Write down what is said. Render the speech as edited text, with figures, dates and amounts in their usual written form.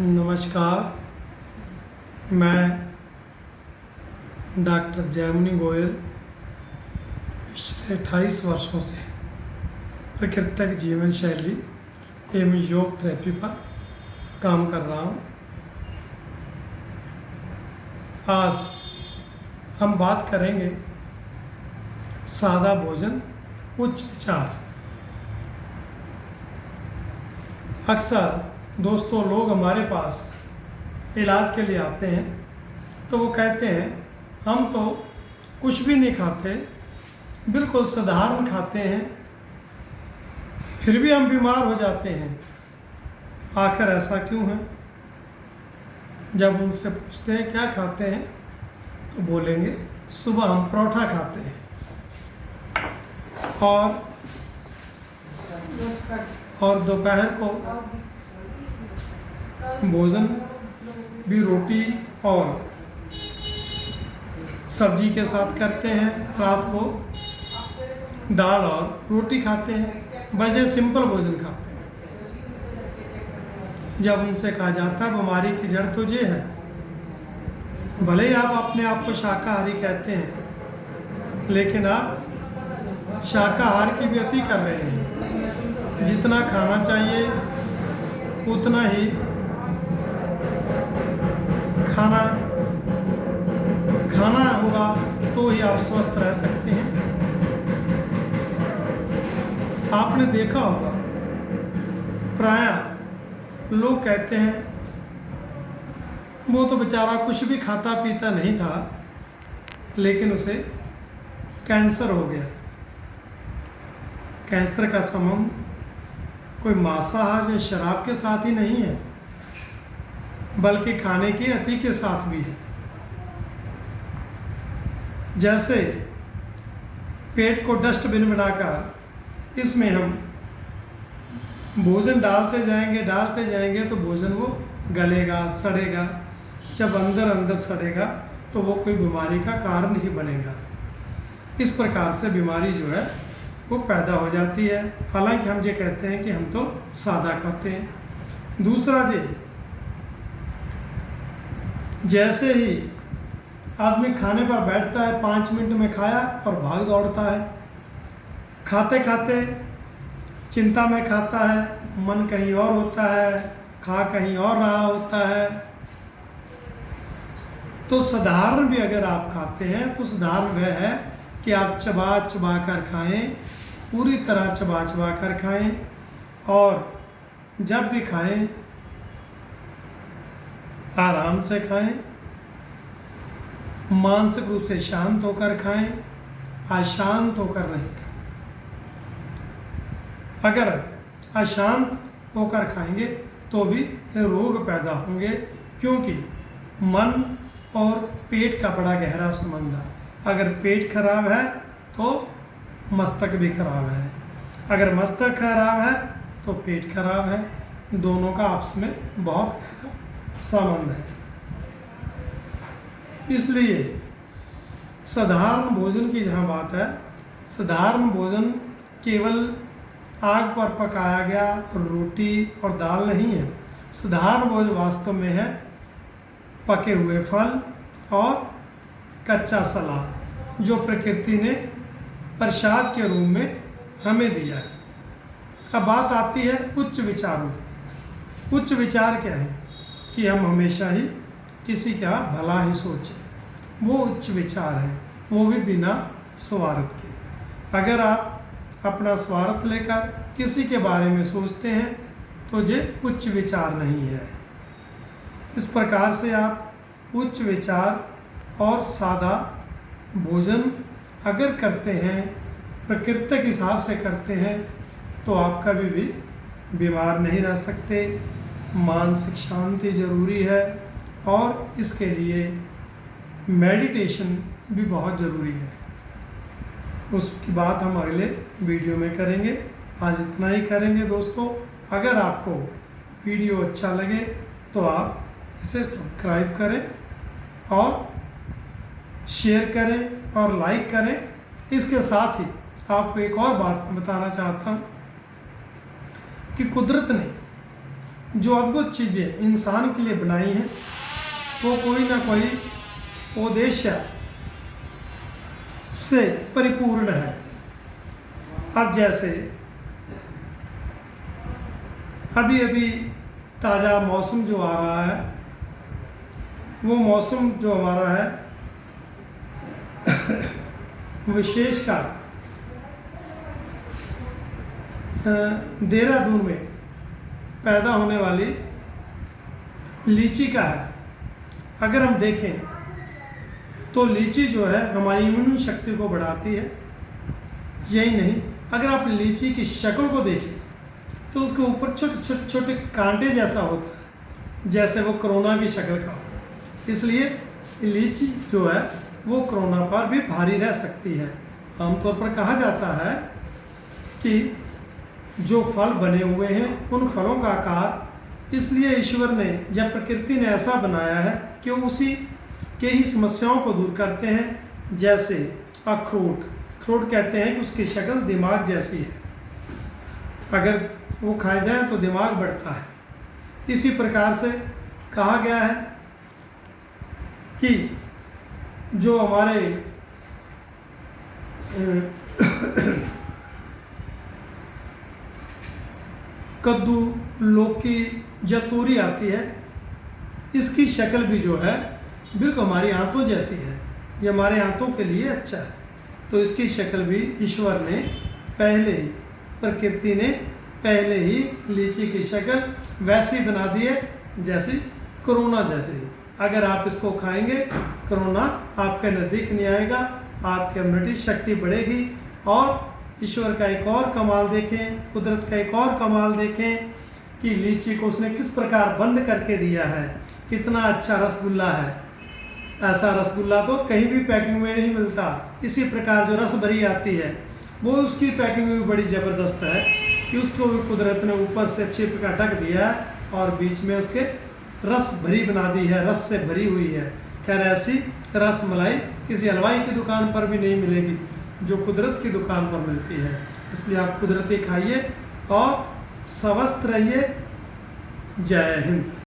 नमस्कार। मैं डॉक्टर जयमुनि गोयल पिछले 28 वर्षों से प्राकृतिक जीवन शैली एवं योग थेरेपी पर काम कर रहा हूँ। आज हम बात करेंगे सादा भोजन उच्च विचार। अक्सर दोस्तों लोग हमारे पास इलाज के लिए आते हैं तो वो कहते हैं हम तो कुछ भी नहीं खाते, बिल्कुल साधारण खाते हैं, फिर भी हम बीमार हो जाते हैं। आखिर ऐसा क्यों है? जब उनसे पूछते हैं क्या खाते हैं तो बोलेंगे सुबह हम परोठा खाते हैं और दोपहर को भोजन भी रोटी और सब्जी के साथ करते हैं, रात को दाल और रोटी खाते हैं, वजह सिंपल भोजन खाते हैं। जब उनसे कहा जाता है बीमारी की जड़ तो ये है, भले ही आप अपने आप को शाकाहारी कहते हैं लेकिन आप शाकाहार की भी अति कर रहे हैं। जितना खाना चाहिए उतना ही खाना होगा तो ही आप स्वस्थ रह सकते हैं। आपने देखा होगा प्रायः लोग कहते हैं वो तो बेचारा कुछ भी खाता पीता नहीं था लेकिन उसे कैंसर हो गया। कैंसर का संबंध कोई मांसाहार या शराब के साथ ही नहीं है बल्कि खाने की अति के साथ भी है। जैसे पेट को डस्टबिन बनाकर इसमें हम भोजन डालते जाएंगे तो भोजन वो गलेगा, सड़ेगा। जब अंदर सड़ेगा तो वो कोई बीमारी का कारण ही बनेगा। इस प्रकार से बीमारी जो है वो पैदा हो जाती है। हालांकि हम ये कहते हैं कि हम तो सादा खाते हैं। दूसरा जैसे ही आदमी खाने पर बैठता है 5 मिनट में खाया और भाग दौड़ता है। खाते खाते चिंता में खाता है, मन कहीं और होता है, खा कहीं और रहा होता है। तो साधारण भी अगर आप खाते हैं तो साधारण वह है कि आप चबा चबा कर खाएं, पूरी तरह चबा चबा कर खाएं और जब भी खाएं आराम से खाएं, मानसिक रूप से शांत होकर खाएं, अशांत होकर नहीं खाएं। अगर अशांत होकर खाएंगे तो भी रोग पैदा होंगे, क्योंकि मन और पेट का बड़ा गहरा संबंध है। अगर पेट खराब है तो मस्तक भी खराब है, अगर मस्तक खराब है तो पेट खराब है। दोनों का आपस में बहुत गहरा संबंध है। इसलिए साधारण भोजन की जहाँ बात है, साधारण भोजन केवल आग पर पकाया गया रोटी और दाल नहीं है। साधारण भोजन वास्तव में है पके हुए फल और कच्चा सलाद जो प्रकृति ने प्रसाद के रूप में हमें दिया है। अब बात आती है उच्च विचारों की। उच्च विचार क्या है कि हम हमेशा ही किसी का भला ही सोचें, वो उच्च विचार है, वो भी बिना स्वार्थ के। अगर आप अपना स्वार्थ लेकर किसी के बारे में सोचते हैं तो ये उच्च विचार नहीं है। इस प्रकार से आप उच्च विचार और सादा भोजन अगर करते हैं, प्राकृतिक हिसाब से करते हैं तो आप कभी भी बीमार नहीं रह सकते। मानसिक शांति ज़रूरी है और इसके लिए मेडिटेशन भी बहुत ज़रूरी है। उसकी बात हम अगले वीडियो में करेंगे। आज इतना ही करेंगे दोस्तों। अगर आपको वीडियो अच्छा लगे तो आप इसे सब्सक्राइब करें और शेयर करें और लाइक करें। इसके साथ ही आपको एक और बात बताना चाहता हूँ कि कुदरत ने जो अद्भुत चीज़ें इंसान के लिए बनाई हैं वो कोई ना कोई उद्देश्य से परिपूर्ण है। अब जैसे अभी अभी ताज़ा मौसम जो आ रहा है, वो मौसम जो हमारा है विशेषकर देहरादून में पैदा होने वाली लीची का है। अगर हम देखें तो लीची जो है हमारी इम्यून शक्ति को बढ़ाती है। यही नहीं, अगर आप लीची की शक्ल को देखें तो उसके ऊपर छोटे छोटे छोटे कांटे जैसा होता है, जैसे वो कोरोना की शक्ल का हो। इसलिए लीची जो है वो कोरोना पर भी भारी रह सकती है। आमतौर पर कहा जाता है कि जो फल बने हुए हैं उन फलों का आकार इसलिए ईश्वर ने जब प्रकृति ने ऐसा बनाया है कि उसी के ही समस्याओं को दूर करते हैं। जैसे अखरोट कहते हैं कि उसकी शक्ल दिमाग जैसी है, अगर वो खाए जाएं तो दिमाग बढ़ता है। इसी प्रकार से कहा गया है कि जो हमारे कद्दू, लौकी या तोरी आती है, इसकी शक्ल भी जो है बिल्कुल हमारी आंतों जैसी है। ये हमारे आंतों के लिए अच्छा है। तो इसकी शक्ल भी ईश्वर ने पहले ही, प्रकृति ने पहले ही लीची की शक्ल वैसी बना दी है जैसी कोरोना जैसी। अगर आप इसको खाएंगे कोरोना आपके नज़दीक नहीं आएगा, आपकी इम्यूनिटी शक्ति बढ़ेगी। और ईश्वर का एक और कमाल देखें, कुदरत का एक और कमाल देखें कि लीची को उसने किस प्रकार बंद करके दिया है। कितना अच्छा रसगुल्ला है। ऐसा रसगुल्ला तो कहीं भी पैकिंग में नहीं मिलता। इसी प्रकार जो रस भरी आती है वो उसकी पैकिंग भी बड़ी ज़बरदस्त है कि उसको भी कुदरत ने ऊपर से अच्छे प्रकार ढक दिया है और बीच में उसके रस भरी बना दी है, रस से भरी हुई है। खैर ऐसी रस मलाई किसी हलवाई की दुकान पर भी नहीं मिलेगी जो कुदरत की दुकान पर मिलती है। इसलिए आप कुदरती खाइए और स्वस्थ रहिए। जय हिंद।